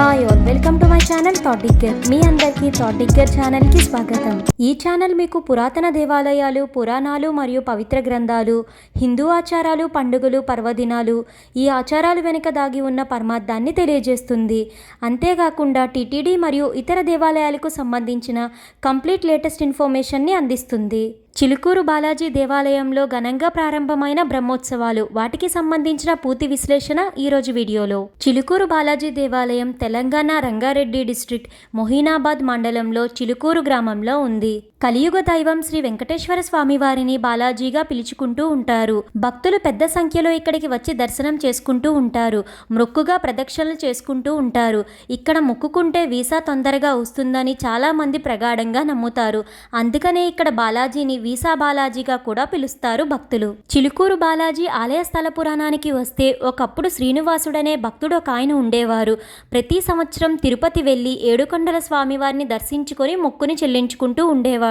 Hi all, welcome to my channel Thought Digger. మీ అందరికీ Thought digger ఛానల్కి స్వాగతం. ఈ ఛానల్ మీకు పురాతన దేవాలయాలు, పురాణాలు మరియు పవిత్ర గ్రంథాలు, హిందూ ఆచారాలు, పండుగలు, పర్వదినాలు, ఈ ఆచారాలు వెనుక దాగి ఉన్న పరమార్థాన్ని తెలియజేస్తుంది. అంతేకాకుండా టీటీడీ మరియు ఇతర దేవాలయాలకు సంబంధించిన కంప్లీట్ లేటెస్ట్ ఇన్ఫర్మేషన్ని అందిస్తుంది. చిలుకూరు బాలాజీ దేవాలయంలో ఘనంగా ప్రారంభమైన బ్రహ్మోత్సవాలు, వాటికి సంబంధించిన పూర్తి విశ్లేషణ ఈరోజు వీడియోలో. చిలుకూరు బాలాజీ దేవాలయం తెలంగాణ రంగారెడ్డి డిస్ట్రిక్ట్ మొహినాబాద్ మండలంలో చిలుకూరు గ్రామంలో ఉంది. కలియుగ దైవం శ్రీ వెంకటేశ్వర స్వామి వారిని బాలాజీగా పిలుచుకుంటూ ఉంటారు. భక్తులు పెద్ద సంఖ్యలో ఇక్కడికి వచ్చి దర్శనం చేసుకుంటూ ఉంటారు. మొక్కుగా ప్రదక్షిణలు చేసుకుంటూ ఉంటారు. ఇక్కడ మొక్కుకుంటే వీసా తొందరగా వస్తుందని చాలా మంది ప్రగాఢంగా నమ్ముతారు. అందుకనే ఇక్కడ బాలాజీని వీసా బాలాజీగా కూడా పిలుస్తారు భక్తులు. చిలుకూరు బాలాజీ ఆలయ స్థల పురాణానికి వస్తే, ఒకప్పుడు శ్రీనివాసుడనే భక్తుడు ఒక ఆయన ఉండేవారు. ప్రతి సంవత్సరం తిరుపతి వెళ్లి ఏడుకొండల స్వామివారిని దర్శించుకొని మొక్కుని చెల్లించుకుంటూ ఉండేవాడు.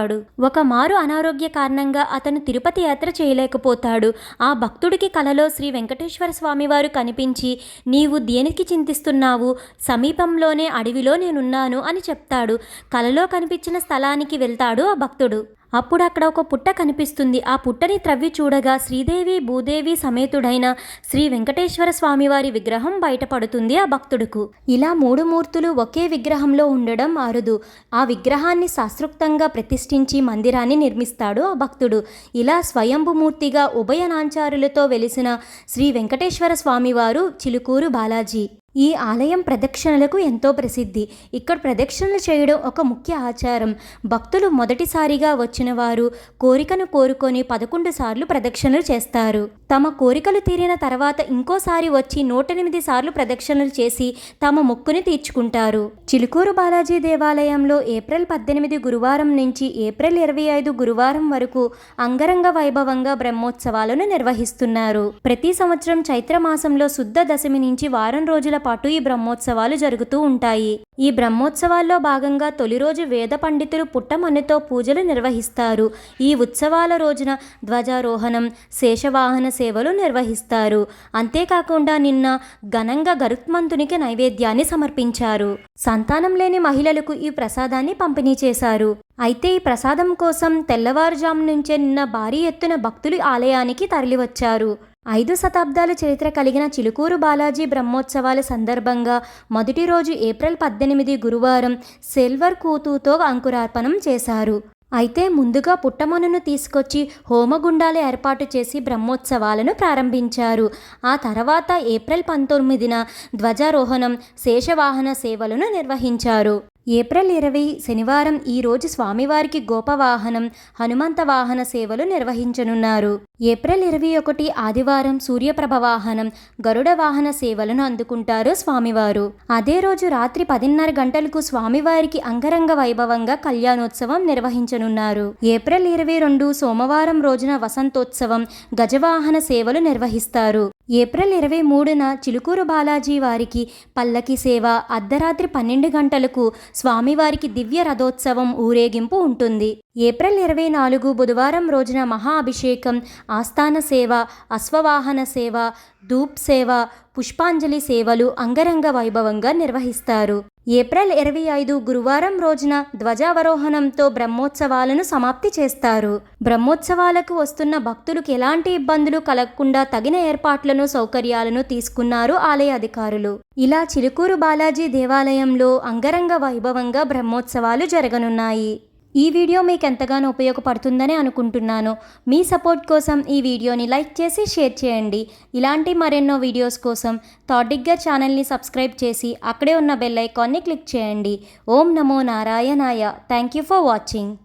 ఒక మారు అనారోగ్య కారణంగా అతను తిరుపతి యాత్ర చేయలేకపోతాడు. ఆ భక్తుడికి కలలో శ్రీ వెంకటేశ్వర స్వామివారు కనిపించి, నీవు దేనికి చింతిస్తున్నావు, సమీపంలోనే అడవిలో నేనున్నాను అని చెప్తాడు. కలలో కనిపించిన స్థలానికి వెళ్తాడు ఆ భక్తుడు. అప్పుడు అక్కడ ఒక పుట్ట కనిపిస్తుంది. ఆ పుట్టని త్రవ్వి చూడగా శ్రీదేవి భూదేవి సమేతుడైన శ్రీ వెంకటేశ్వర స్వామివారి విగ్రహం బయటపడుతుంది ఆ భక్తుడుకు. ఇలా మూడు మూర్తులు ఒకే విగ్రహంలో ఉండడం అరుదు. ఆ విగ్రహాన్ని శాస్త్రోక్తంగా ప్రతిష్ఠించి మందిరాన్ని నిర్మిస్తాడు ఆ భక్తుడు. ఇలా స్వయంభుమూర్తిగా ఉభయనాంచారులతో వెలిసిన శ్రీ వెంకటేశ్వర స్వామివారు చిలుకూరు బాలాజీ. ఈ ఆలయం ప్రదక్షిణలకు ఎంతో ప్రసిద్ధి. ఇక్కడ ప్రదక్షిణలు చేయడం ఒక ముఖ్య ఆచారం. భక్తులు మొదటిసారిగా వచ్చిన వారు కోరికను కోరుకొని 11 సార్లు ప్రదక్షిణలు చేస్తారు. తమ కోరికలు తీరిన తర్వాత ఇంకోసారి వచ్చి 108 సార్లు ప్రదక్షిణలు చేసి తమ మొక్కుని తీర్చుకుంటారు. చిలుకూరు బాలాజీ దేవాలయంలో ఏప్రిల్ 18 గురువారం నుంచి ఏప్రిల్ 25 గురువారం వరకు అంగరంగ వైభవంగా బ్రహ్మోత్సవాలను నిర్వహిస్తున్నారు. ప్రతి సంవత్సరం చైత్రమాసంలో శుద్ధ దశమి నుంచి వారం రోజుల పాటు ఈ బ్రహ్మోత్సవాలు జరుగుతూ ఉంటాయి. ఈ బ్రహ్మోత్సవాల్లో భాగంగా తొలి రోజు వేద పండితులు పుట్టమన్నుతో పూజలు నిర్వహిస్తారు. ఈ ఉత్సవాల రోజున ధ్వజారోహణం, శేషవాహన సేవలు నిర్వహిస్తారు. అంతేకాకుండా నిన్న ఘనంగా గరుత్మంతునికి నైవేద్యాన్ని సమర్పించారు. సంతానం లేని మహిళలకు ఈ ప్రసాదాన్ని పంపిణీ చేశారు. అయితే ఈ ప్రసాదం కోసం తెల్లవారుజాము నుంచే నిన్న భారీ ఎత్తున భక్తులు ఆలయానికి తరలివచ్చారు. 5 శతాబ్దాల చరిత్ర కలిగిన చిలుకూరు బాలాజీ బ్రహ్మోత్సవాల సందర్భంగా మొదటి రోజు ఏప్రిల్ 18 గురువారం సిల్వర్ కూతుతో అంకురార్పణం చేశారు. అయితే ముందుగా పుట్టమన్నును తీసుకొచ్చి హోమగుండాల ఏర్పాటు చేసి బ్రహ్మోత్సవాలను ప్రారంభించారు. ఆ తర్వాత ఏప్రిల్ 19న ధ్వజారోహణం, శేషవాహన సేవలను నిర్వహించారు. ఏప్రిల్ 20 శనివారం ఈ రోజు స్వామివారికి గోపవాహనం, హనుమంత వాహన సేవలు నిర్వహించనున్నారు. ఏప్రిల్ 21 ఆదివారం సూర్యప్రభ వాహనం, గరుడ వాహన సేవలను అందుకుంటారు స్వామివారు. అదే రోజు రాత్రి 10:30 గంటలకు స్వామివారికి అంగరంగ వైభవంగా కళ్యాణోత్సవం నిర్వహించనున్నారు. ఏప్రిల్ 22 సోమవారం రోజున వసంతోత్సవం, గజవాహన సేవలు నిర్వహిస్తారు. ఏప్రిల్ 23న చిలుకూరు బాలాజీ వారికి పల్లకి సేవ, అర్ధరాత్రి 12 గంటలకు స్వామివారికి దివ్య రథోత్సవం ఊరేగింపు ఉంటుంది. ఏప్రిల్ 24 బుధవారం రోజున మహా అభిషేకం, ఆస్థాన సేవ, అశ్వవాహన సేవ, ధూప్ సేవ, పుష్పాంజలి సేవలు అంగరంగ వైభవంగా నిర్వహిస్తారు. ఏప్రిల్ 25 గురువారం రోజున ధ్వజావరోహణంతో బ్రహ్మోత్సవాలను సమాప్తి చేస్తారు. బ్రహ్మోత్సవాలకు వస్తున్న భక్తులకు ఎలాంటి ఇబ్బందులు కలగకుండా తగిన ఏర్పాట్లను, సౌకర్యాలను తీసుకున్నారు ఆలయ అధికారులు. ఇలా చిలుకూరు బాలాజీ దేవాలయంలో అంగరంగ వైభవంగా బ్రహ్మోత్సవాలు జరగనున్నాయి. ఈ వీడియో మీకు ఎంతగానో ఉపయోగపడుతుందని అనుకుంటున్నాను. మీ సపోర్ట్ కోసం ఈ వీడియోని లైక్ చేసి షేర్ చేయండి. ఇలాంటి మరెన్నో వీడియోస్ కోసం థాట్ డిగ్గర్ ఛానల్ని సబ్స్క్రైబ్ చేసి అక్కడే ఉన్న బెల్ ఐకాన్ని క్లిక్ చేయండి. ఓం నమో నారాయణాయ. Thank you for watching.